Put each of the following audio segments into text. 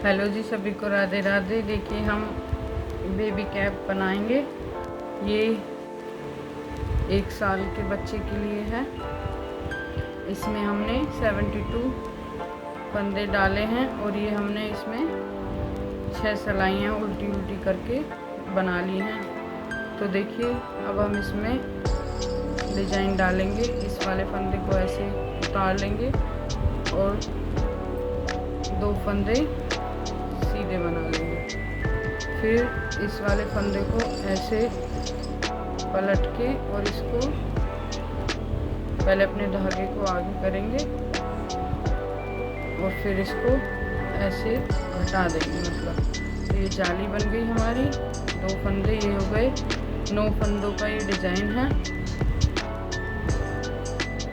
Hello जी, सभी को राधे राधे। देखिए हम बेबी कैप बनाएंगे। ये 1 साल के बच्चे के लिए है। इसमें हमने 72 फंदे डाले हैं और ये हमने इसमें 6 सिलाइयाँ उल्टी उल्टी करके बना ली हैं। तो देखिए अब हम इसमें डिज़ाइन डालेंगे। इस वाले फंदे को ऐसे उतार लेंगे और 2 फंदे सीधे बना लेंगे। फिर इस वाले फंदे को ऐसे पलट के और इसको पहले अपने धागे को आगे करेंगे और फिर इसको ऐसे घटा देंगे। मतलब तो ये जाली बन गई हमारी। 2 फंदे ये हो गए। 9 फंदों का ये डिज़ाइन है।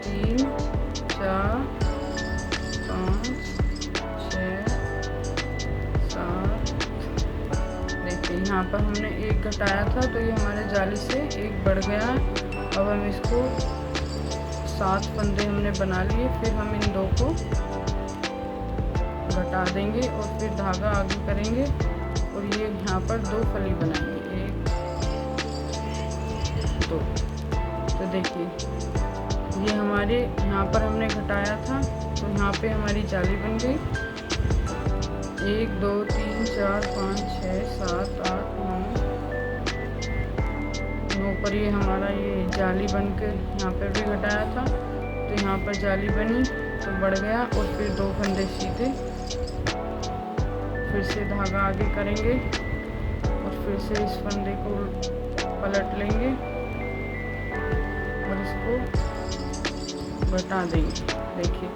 3 4 5 6 7। देखिए यहाँ पर हमने 1 घटाया था तो ये हमारे जाली से 1 बढ़ गया। अब हम इसको 7 फंदे हमने बना लिए। फिर हम इन 2 को घटा देंगे और फिर धागा आगे करेंगे और ये यहाँ पर 2 फली बनाएंगे। 1 2। तो देखिए ये हमारे यहाँ पर हमने घटाया था तो यहाँ पे हमारी जाली बन गई। 1 2 3 4 5 6 7 8 9 पर ये हमारा ये जाली बनकर यहाँ पर भी घटाया था तो यहाँ पर जाली बनी तो बढ़ गया। और फिर 2 फंदे सीधे, फिर से धागा आगे करेंगे और फिर से इस फंदे को पलट लेंगे और इसको घटा देंगे। देखिए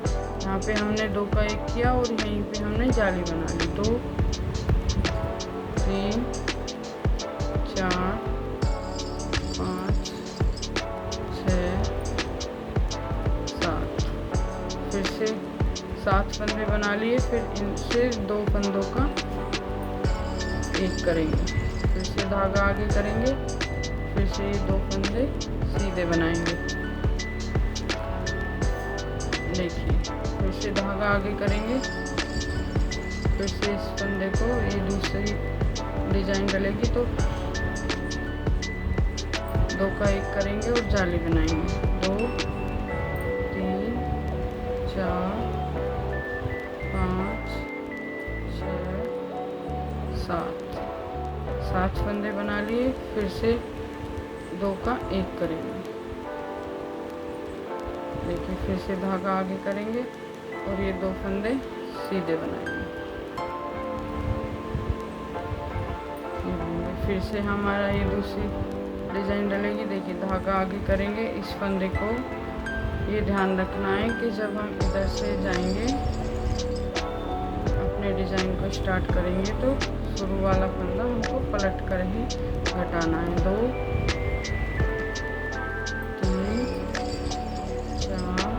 यहाँ पे हमने 2 का 1 किया और यहीं पे हमने जाली बना ली। 2 3 4 5 6 7। फिर से 7 फंदे बना लिए। फिर इनसे 2 फंदों का 1 करेंगे, फिर से धागा आगे करेंगे, फिर से ये 2 फंदे सीधे बनाएंगे। देखिए फिर से धागा आगे करेंगे, फिर से इस फंदे को ये दूसरी डिजाइन डलेगी तो 2 का 1 करेंगे और जाली बनाएंगे। 2 3 4 5 6 7 फंदे बना लिए। फिर से 2 का 1 करेंगे। देखिए फिर से धागा आगे करेंगे और ये 2 फंदे सीधे बनाएंगे। फिर से हमारा ये दूसरी डिज़ाइन डलेगी। देखिए धागा आगे करेंगे। इस फंदे को ये ध्यान रखना है कि जब हम इधर से जाएंगे अपने डिज़ाइन को स्टार्ट करेंगे तो शुरू वाला फंदा हमको पलट कर ही घटाना है। 2 3 4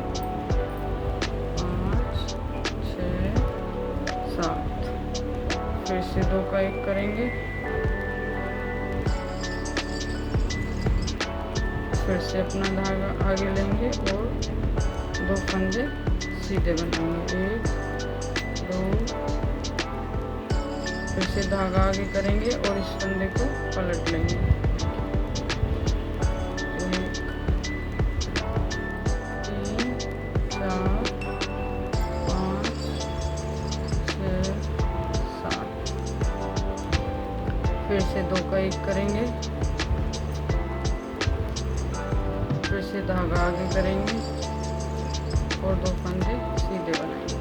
5 6 7। फिर से 2 का 1 करेंगे, फिर से अपना धागा आगे लेंगे और 2 फंदे सीधे बनाएंगे। 1 2। फिर से धागा आगे करेंगे और इस फंदे को पलट लेंगे। 1 3 4 5 6 7। फिर से 2 का 1 करेंगे, फिर से धागा आगे करेंगे और 2 फंदे सीधे बनाएंगे।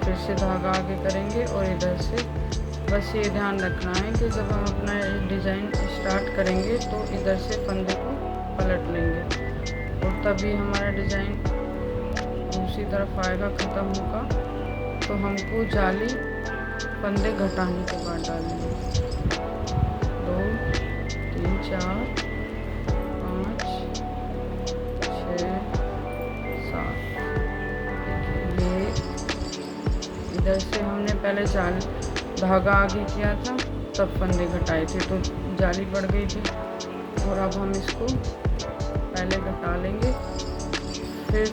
फिर से धागा आगे करेंगे और इधर से बस ये ध्यान रखना है कि जब हम अपना डिज़ाइन स्टार्ट करेंगे तो इधर से फंदे को पलट लेंगे और तभी हमारा डिज़ाइन दूसरी तरफ आएगा, ख़त्म होगा। तो हमको जाली फंदे घटाने के बाद डालेंगे। 2 3 4 5 6 7। ये इधर से हमने पहले धागा आगे किया था तब फंदे घटाए थे तो जाली बढ़ गई थी। और अब हम इसको पहले घटा लेंगे फिर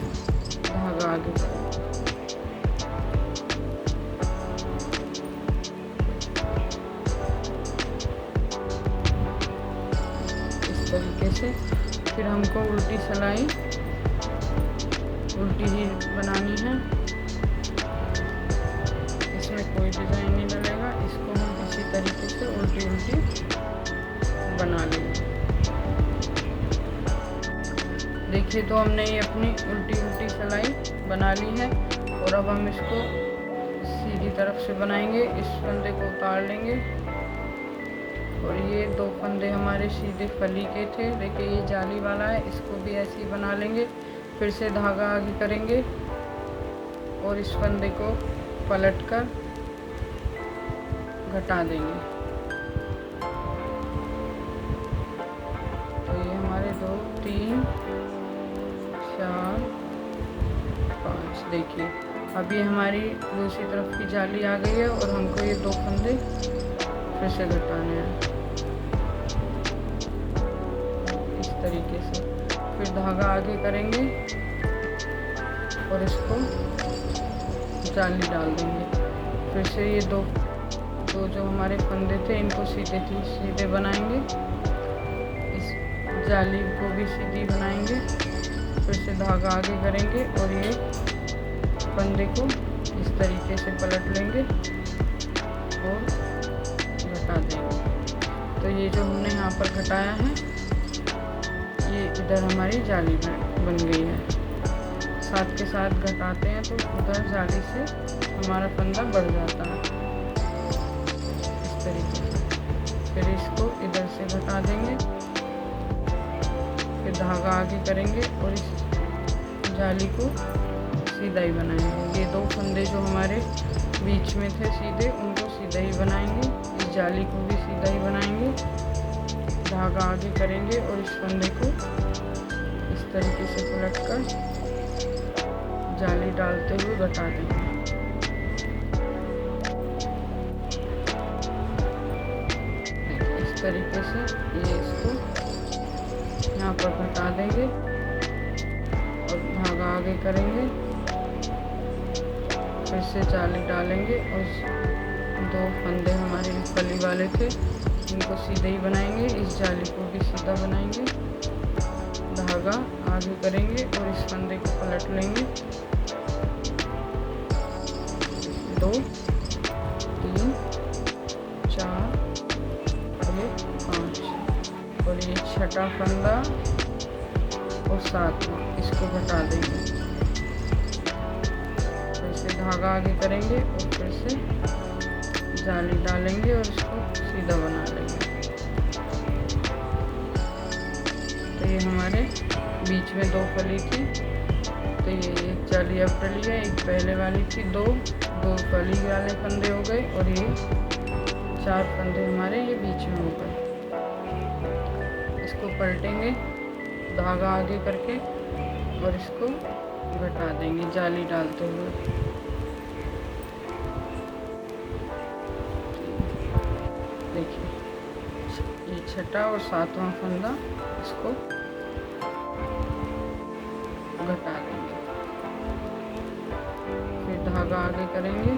धागा आगे करेंगे। से। फिर हमको उल्टी सिलाई उल्टी ही बनानी है, इसमें कोई डिज़ाइन नहीं डलेगा। इसको हम इसी तरीके से उल्टी उल्टी बना लेंगे। देखिए तो हमने ये अपनी उल्टी उल्टी सिलाई बना ली है और अब हम इसको सीधी तरफ से बनाएंगे। इस फंदे को उतार लेंगे और ये 2 फंदे हमारे सीधे फली के थे। देखिए ये जाली वाला है, इसको भी ऐसे ही बना लेंगे। फिर से धागा आगे करेंगे और इस फंदे को पलट कर घटा देंगे। तो ये हमारे 2 3 4 5 देखिए अब ये हमारी दूसरी तरफ की जाली आ गई है और हमको ये 2 फंदे फिर से घटाने हैं इस तरीके से। फिर धागा आगे करेंगे और इसको जाली डाल देंगे। फिर से ये दो जो हमारे फंदे थे इनको सीधे बनाएंगे। इस जाली को भी सीधी बनाएंगे। फिर से धागा आगे करेंगे और ये फंदे को इस तरीके से पलट लेंगे और घटा देंगे। तो ये जो हमने यहाँ पर घटाया है ये इधर हमारी जाली बन गई है। साथ के साथ घटाते हैं तो उधर जाली से हमारा फंदा बढ़ जाता है इस तरीके से। फिर इसको इधर से घटा देंगे। फिर धागा आगे करेंगे और इस जाली को सीधा ही बनाएंगे। ये 2 फंदे जो हमारे बीच में थे सीधे उनको सीधा ही बनाएंगे। इस जाली को भी सीधा ही बनाएंगे। धागा आगे करेंगे और इस फंदे को इस तरीके से पलटकर जाली डालते हुए घटा देंगे। इस तरीके से ये इसको यहाँ पर घटा देंगे और धागा आगे करेंगे। फिर से जाली डालेंगे और 2 फंदे हमारे फली वाले थे इनको सीधे ही बनाएंगे। इस जाली को भी सीधा बनाएंगे। धागा आगे करेंगे और इस फंदे को पलट लेंगे। 2 3 4 और 5 और ये 6ठा फंदा और 7वां इसको घटा देंगे। फिर से धागा आगे करेंगे और फिर से जाली डालेंगे और इसको सीधा बना लेंगे। तो ये हमारे बीच में 2 फली थी। तो ये एक जाली अब डली है, एक पहले वाली थी। 2 फली वाले फंदे हो गए और ये 4 फंदे हमारे ये बीच में हो गए। इसको पलटेंगे धागा आगे करके और इसको घटा देंगे जाली डालते हुए। देखिए ये 6ठा और 7वां फंदा इसको घटा देंगे। फिर धागा आगे करेंगे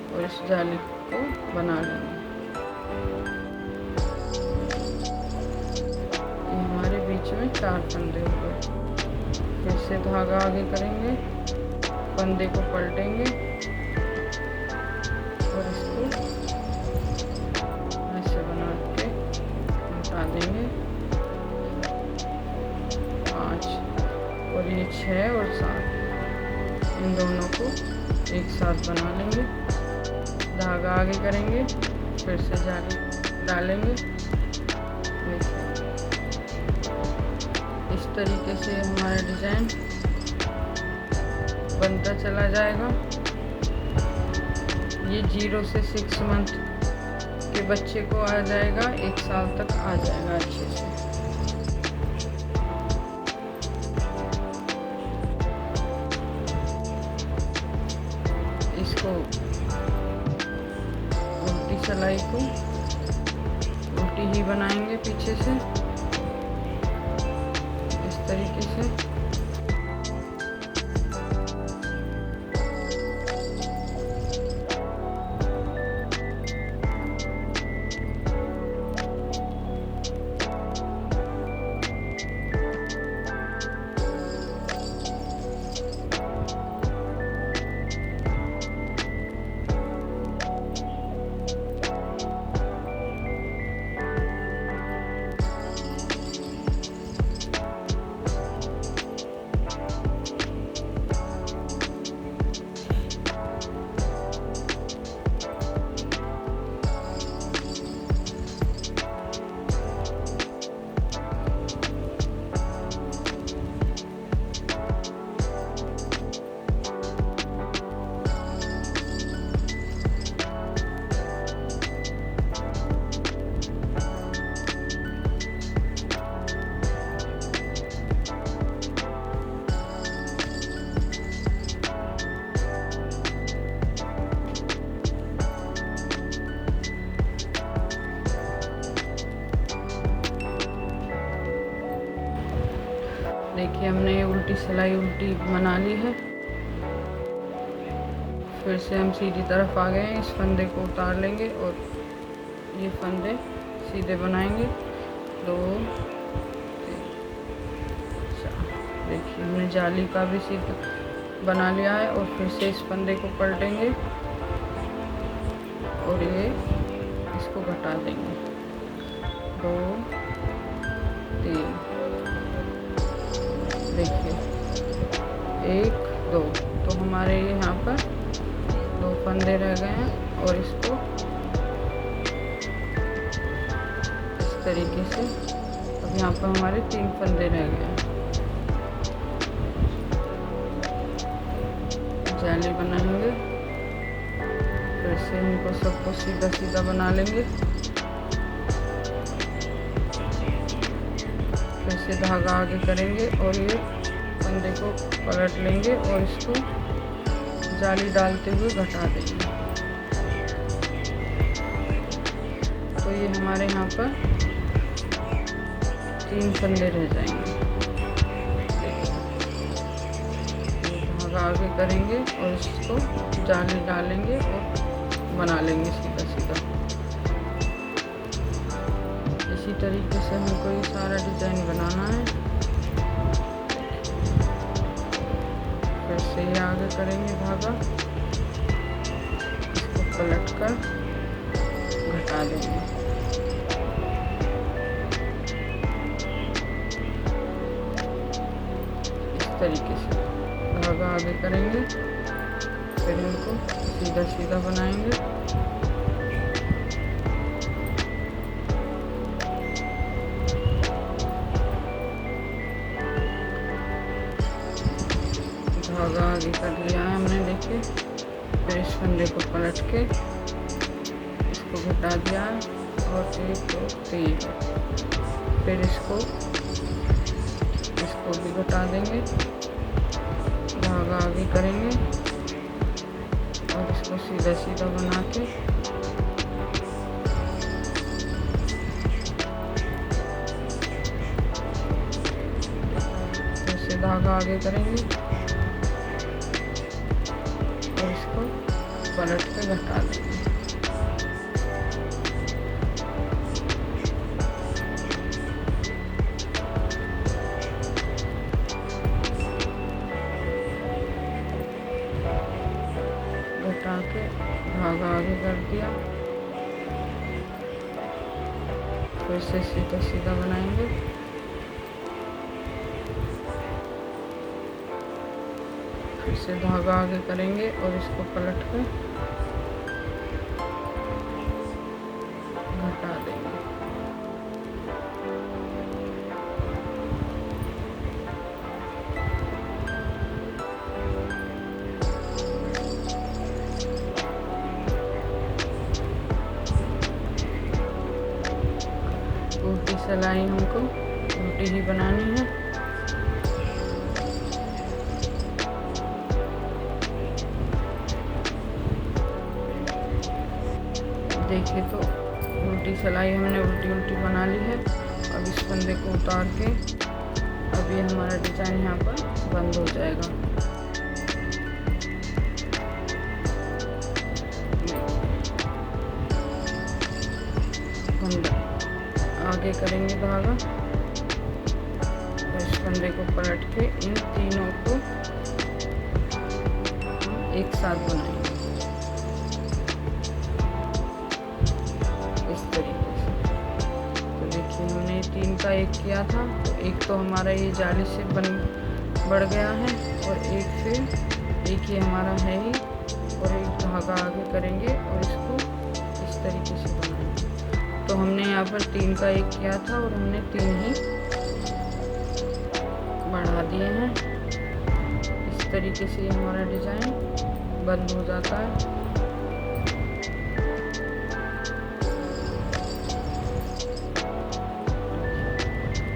और इस जाली को बना लेंगे। ये हमारे बीच में 4 फंदे हो गए। फिर से धागा आगे करेंगे, फंदे को पलटेंगे और इसको ऐसे बना के हटा देंगे। 5 और ये 6 और 7 इन दोनों को एक साथ बना लेंगे। धागा आगे करेंगे, फिर से जाली डालेंगे। इस तरीके से हमारा डिज़ाइन बनता चला जाएगा। ये 0 से 6 मंथ के बच्चे को आ जाएगा, 1 साल तक आ जाएगा अच्छे से। इसको उल्टी सिलाई को उल्टी ही बनाएंगे पीछे से इस तरीके से। सिलाई उल्टी बना ली है। फिर से हम सीधी तरफ आ गए हैं। इस फंदे को उतार लेंगे और ये फंदे सीधे बनाएंगे। 2 3 4। देखिए हमने जाली का भी सीधा बना लिया है। और फिर से इस फंदे को पलटेंगे और ये इसको घटा देंगे। 2 3। देखिए 1 2। तो हमारे यहाँ पर 2 फंदे रह गए हैं और इसको इस तरीके से, अब यहाँ पर हमारे 3 फंदे रह गए हैं। जाली बनाएंगे, फिर से इनको सबको सीधा सीधा बना लेंगे। फिर से धागा आगे करेंगे और ये फंदे को पलट लेंगे और इसको जाली डालते हुए घटा देंगे। तो ये हमारे यहाँ पर 3 फंदे रह जाएंगे। धागा आगे करेंगे और इसको जाली डालेंगे और बना लेंगे सीधा सीधा। इसी तरीके से हमको ये सारा डिज़ाइन बनाना है। फिर से ये आगे करेंगे धागा, इसको पलट कर घटा देंगे। इस तरीके से धागा आगे करेंगे, फिर इनको सीधा सीधा बनाएंगे। धागा आगे कर लिया है हमने, देखिए। फिर इस फंदे को पलट के इसको घटा दिया है और 1 2 3। फिर इसको भी घटा देंगे। धागा आगे करेंगे और इसको सीधा सीधा बना के फिर से धागा आगे करेंगे और इसको पलट के घटा देंगे। घटा के धागा आगे कर दिया, फिर से सीधा सीधा बनाएंगे। फिर से धागा आगे करेंगे और इसको पलट कर घटा देंगे। उल्टी सिलाई हमको उल्टी ही बनानी है। देखिए तो उल्टी सिलाई हमने उल्टी बना ली है। अब इस फंदे को उतार के अब ये हमारा डिजाइन यहाँ पर बंद हो जाएगा। आगे करेंगे धागा और इस फंदे को पलट के इन तीनों को एक साथ बनाएंगे इस तरीके से। तो देखिए हमने 3 का 1 किया था, तो एक तो हमारा ये जाली से बढ़ गया है और एक ही हमारा है ही, और एक धागा आगे करेंगे और इसको इस तरीके से बनाएंगे। तो हमने यहाँ पर 3 का 1 किया था और हमने 3 ही बढ़ा दिए हैं। इस तरीके से हमारा डिजाइन बंद हो जाता है।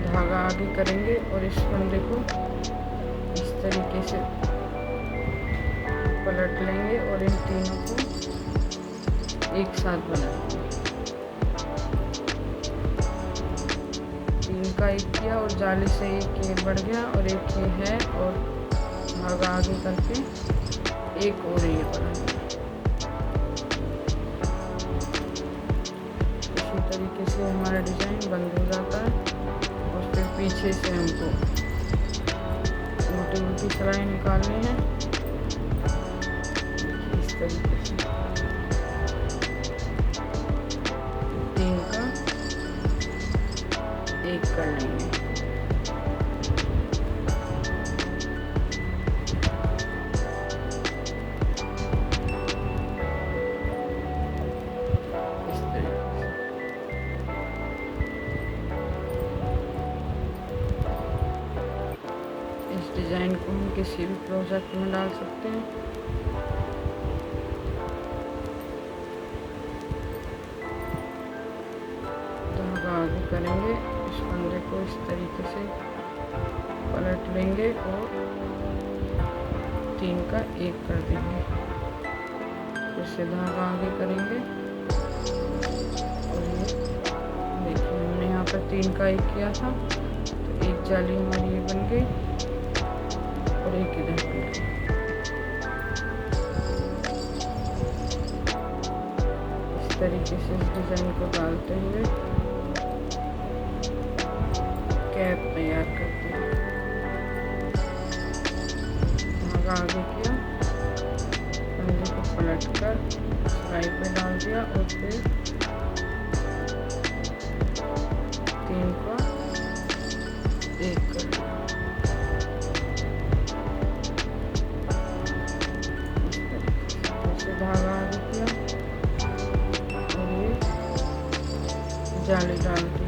धागा आगे करेंगे और इस फंदे को इस तरीके से पलट लेंगे और इन तीनों को एक साथ बनाएंगे। 3 का एक किया और जाली से एक ये बढ़ गया और एक ये है और धागा आगे करके एक और ये बढ़ा। इसी तरीके से हमारा डिज़ाइन बंद हो जाता है और फिर पीछे से हमको मोटी मोटी सिलाई निकालनी है इस तरीके से। 3 का 1 कर लेंगे। इस तरीके से इस डिज़ाइन को हम किसी भी प्रोजेक्ट में डाल सकते हैं। धागा आगे करेंगे, इस फंदे को इस तरीके से पलट लेंगे और 3 का 1 कर देंगे। फिर से धागा आगे करेंगे और ये देखिए हमने यहाँ पर 3 का 1 किया था तो एक जाली हमारी ये बन गई और एक इधर बन गई। इस तरीके से इस डिज़ाइन को डालते हुए कैप तैयार करते हैं। धागा आगे किया, फंदे को पलट कर सिलाई पे डाल दिया और फिर 3 का 1 कर दिया। धागा आगे किया और ये जाली डाल दी।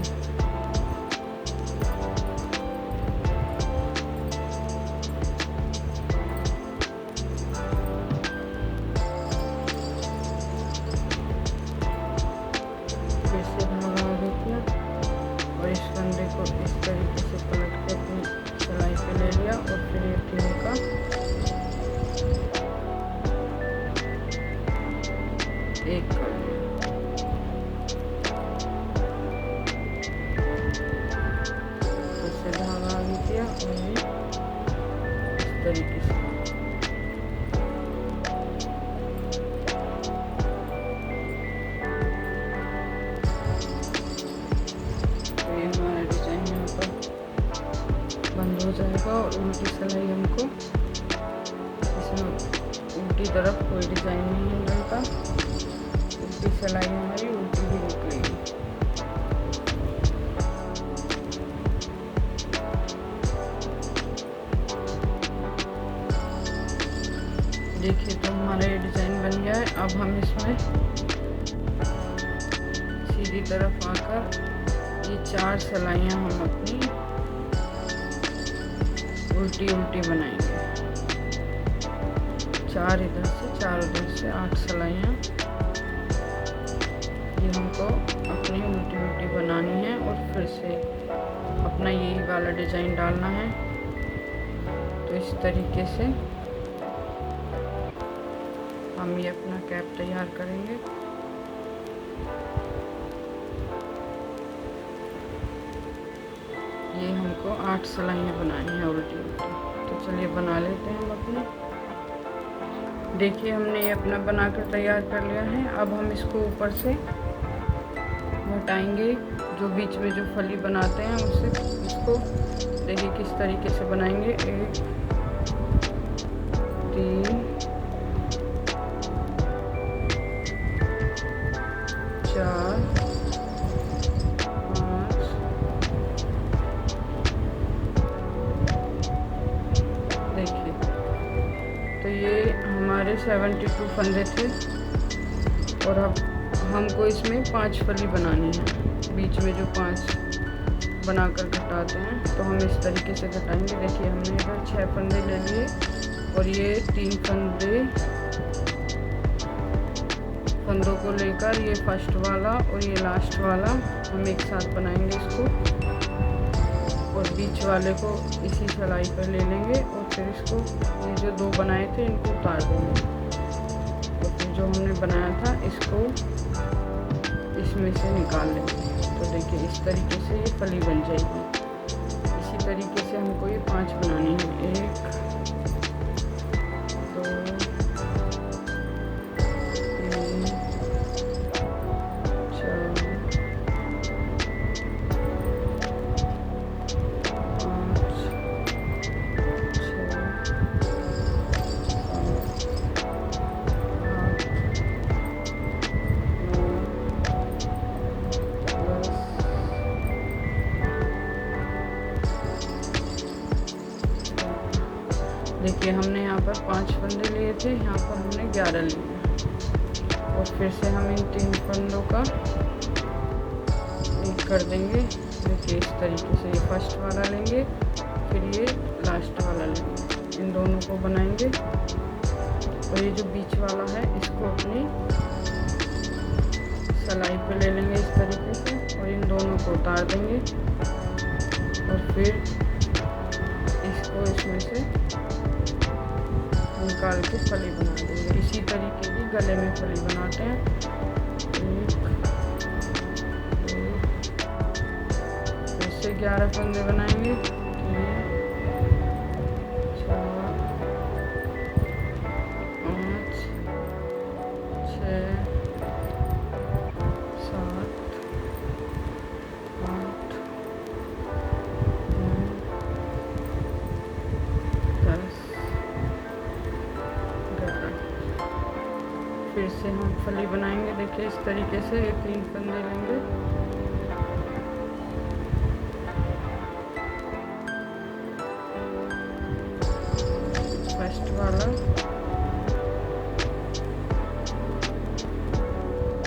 फिर से धागा आगे किया और इस फंदे को इस तरीके से पलट के अपनी सिलाई पे ले लिया और फिर ये 3 का 1 कर दिया। फिर से धागा आगे किया और ये इस तरीके से तो ये हमारा डिज़ाइन यहाँ पर बंद हो जाएगा और उल्टी सिलाई हमको इसमें उल्टी तरफ कोई डिज़ाइन नहीं रहता। उल्टी सिलाई हमारी उल्टी भी निकलेगी। देखिए तो हमारा ये डिज़ाइन बन गया है। अब हम इसमें सीधी तरफ आकर ये 4 सिलाइयाँ हम अपनी उल्टी उल्टी बनाएंगे। 4 इधर से 4 उधर से 8 सिलाइयाँ ये हमको अपनी उल्टी उल्टी बनानी है और फिर से अपना यही वाला डिज़ाइन डालना है। तो इस तरीके से हम ये अपना कैप तैयार करेंगे। ये हमको 8 सिलाइयाँ बनानी है उल्टी उल्टी। तो चलिए बना लेते हैं हम अपने। देखिए हमने ये अपना बनाकर तैयार कर लिया है। अब हम इसको ऊपर से हटाएंगे, जो बीच में जो फली बनाते हैं उससे इसको देखिए किस तरीके से बनाएंगे। 1 3 4 5 देखिए तो ये हमारे 72 फंदे थे और अब हमको इसमें 5 फली बनानी है। बीच में जो 5 बनाकर घटाते हैं तो हम इस तरीके से घटाएंगे। देखिए हमने इधर 6 फंदे ले लिए और ये 3 फंदों को लेकर ये फर्स्ट वाला और ये लास्ट वाला हम एक साथ बनाएंगे इसको और बीच वाले को इसी सिलाई पर ले लेंगे और फिर इसको ये जो 2 बनाए थे इनको उतार देंगे। तो फिर जो हमने बनाया था इसको इसमें से निकाल लेंगे। तो देखिए इस तरीके से ये फली बन जाएगी। तरीके से हमको ये 5 बनानी है। 1 2 3 4 5 6 देखिए हमने यहाँ पर 5 फंदे लिए थे, यहाँ पर हमने 11 लिए और फिर से हम इन 3 फंदों का एक कर देंगे। देखिए इस तरीके से ये फर्स्ट वाला लेंगे, फिर ये लास्ट वाला लेंगे, इन दोनों को बनाएंगे और ये जो बीच वाला है इसको अपनी सलाई पे ले लेंगे इस तरीके से और इन दोनों को उतार देंगे और फिर इसको इसमें से निकाल के फली बना देंगे। इसी तरीके की गले में फली बनाते हैं। 1 2 फिर से 11 फंदे बनाएंगे। 3 4 5 6 7 8 9 10 11। फिर से हम फली बनाएंगे। देखिए इस तरीके से ये 3 फंदे लेंगे, फर्स्ट वाला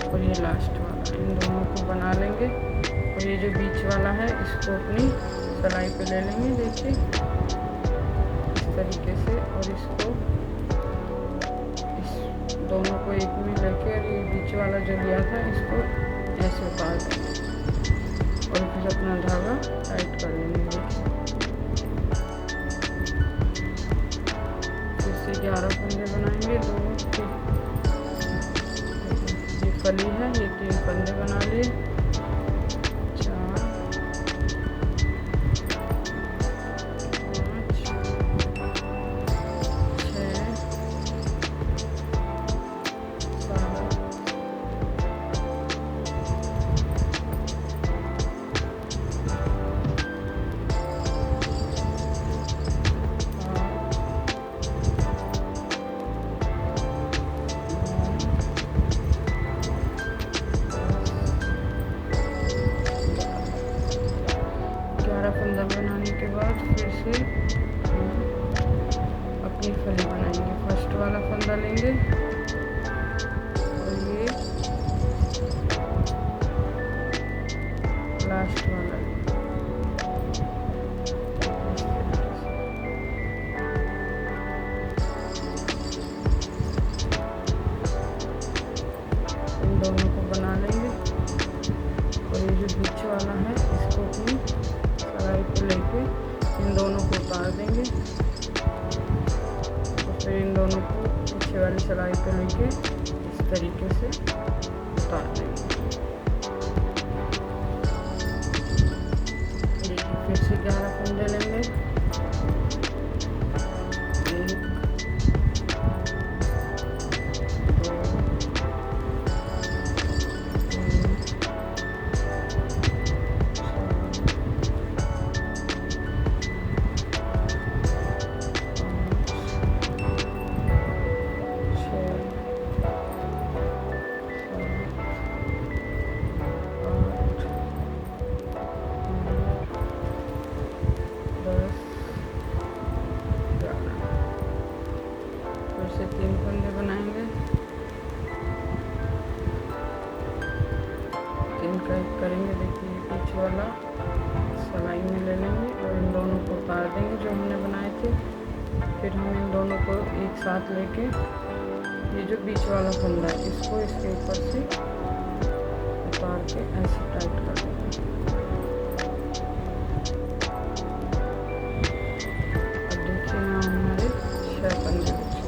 और ये लास्ट वाला, इन दोनों को बना लेंगे और ये जो बीच वाला है इसको अपनी सलाई पे ले लेंगे। देखिए इस तरीके से और इसको इस दोनों को एक में लेके और ये बीच वाला जो लिया था इसको ऐसे उतार देंगे और फिर अपना धागा टाइट कर लेंगे। फिर से 11 फंदे बनाएंगे। 2 ये फली है, ये 3 फंदे बना लिए। 4 5 6 7 फंदा बनाने के बाद फिर से हम अपनी फली बनाएंगे। फर्स्ट वाला फंदा लेंगे और ये लास्ट वाला लेंगे। इन दोनों को बना लेंगे और ये जो बीच वाला है इसको अपनी सलाई को लेके इन दोनों को उतार देंगे और फिर इन दोनों को पीछे वाली सलाई पे लेके इस तरीके से उतार देंगे। देखिए फिर से 11 फंदे लेंगे। 1 2 से 3 फंदे बनाएंगे। 3 का एक करेंगे। देखिए बीच वाला सलाई में ले लेंगे और इन दोनों को उतार देंगे जो हमने बनाए थे। फिर हम इन दोनों को एक साथ लेके ये जो बीच वाला फंदा है इसको इसके ऊपर से उतार के ऐसे टाइट कर देंगे। अब देखिए यहाँ हमारे 6 फंदे बचे।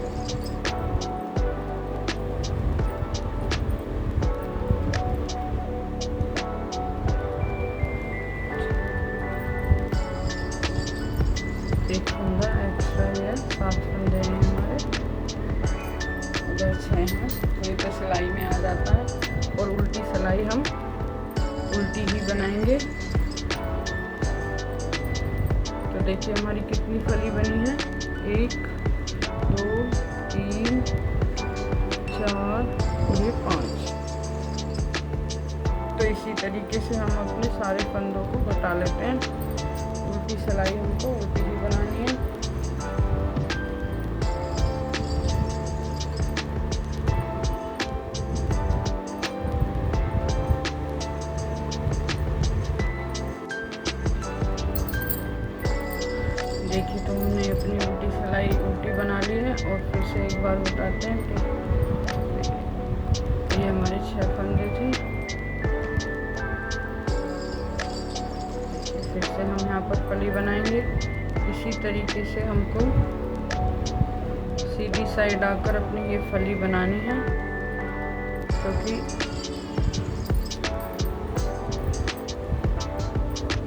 सिलाई में आ जाता है। और उल्टी सिलाई हम उल्टी ही बनाएंगे। तो देखिए हमारी कितनी फली बनी है, 1 2 3 4 और ये 5। तो इसी तरीके से हम अपने सारे फंदों को घटा लेते हैं। उल्टी सिलाई हमको उल्टी ही बनानी है। देखिए तो हमने अपनी उल्टी सिलाई उल्टी बना ली है और फिर से एक बार बताते हैं कि ये हमारे 6 फंदे थे। फिर से हम यहाँ पर फली बनाएंगे। इसी तरीके से हमको सीधी साइड आकर अपनी ये फली बनानी है, क्योंकि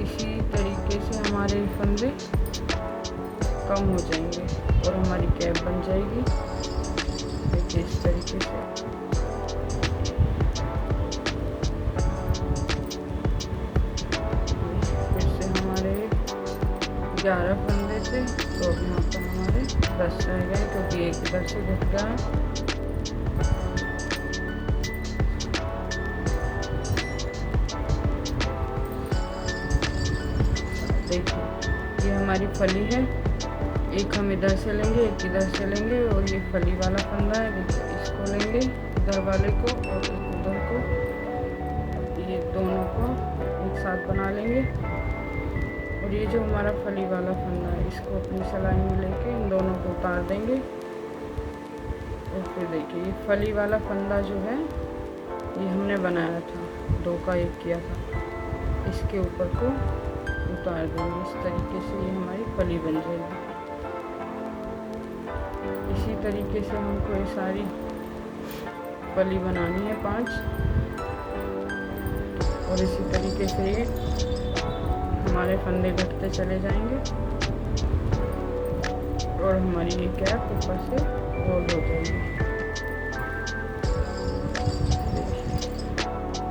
इसी तरीके से हमारे फंदे कम हो जाएंगे और हमारी कैप बन जाएगी। देखिए इस तरीके से। फिर से हमारे 11 फंदे थे, तो अब यहाँ पर हमारे 10 रह गए, क्योंकि एक इधर से घट गया है। देखिए ये हमारी फली है। एक हम इधर से लेंगे, एक इधर से लेंगे और ये फली वाला फंदा है। देखिए इसको लेंगे इधर वाले को और एक उधर को, ये दोनों को एक साथ बना लेंगे। और ये जो हमारा फली वाला फंदा है, इसको अपनी सिलाई में लेके इन दोनों को उतार देंगे। और फिर देखिए ये फली वाला फंदा जो है ये हमने बनाया था, 2 का 1 किया था, इसके ऊपर को उतार देंगे। इस तरीके से ये हमारी फली बन जाएगी। इसी तरीके से हमको ये सारी फली बनानी है 5। और इसी तरीके से ये हमारे फंदे घटते चले जाएंगे और हमारी ये कैप ऊपर से गोल हो जाएगी।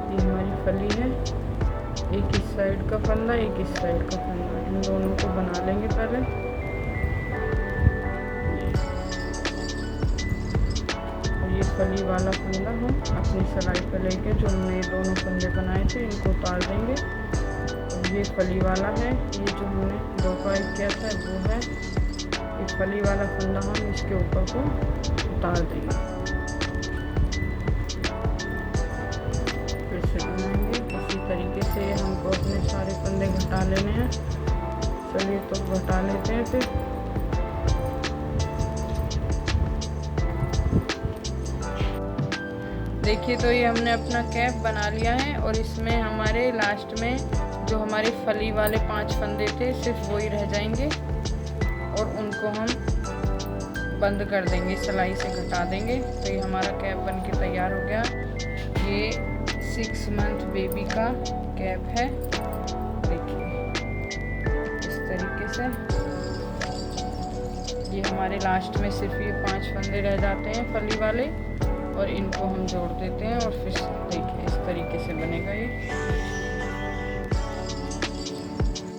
ये हमारी फली है। एक इस साइड का फंदा, एक इस साइड का फंदा, इन दोनों को बना लेंगे पहले। ये फली वाला फंदा हम अपनी सिलाई पर लेके जो हमने दोनों फंदे बनाए थे इनको उतार देंगे। और ये फली वाला है, ये जो हमने 2 का 1 किया था वो है। ये फली वाला फंदा हम इसके ऊपर को उतार देंगे। फिर से बनाएंगे इसी तरीके से। हमको अपने सारे फंदे घटा लेने हैं। चलिए तो घटा लेते हैं फिर। देखिए तो ये हमने अपना कैप बना लिया है और इसमें हमारे लास्ट में जो हमारे फली वाले 5 फंदे थे सिर्फ वही रह जाएंगे और उनको हम बंद कर देंगे, सिलाई से घटा देंगे। तो ये हमारा कैप बन के तैयार हो गया। ये 6 मंथ बेबी का कैप है। देखिए इस तरीके से। ये हमारे लास्ट में सिर्फ ये 5 फंदे रह जाते हैं फली वाले और इनको हम जोड़ देते हैं और फिर देखिए इस तरीके से बनेगा ये।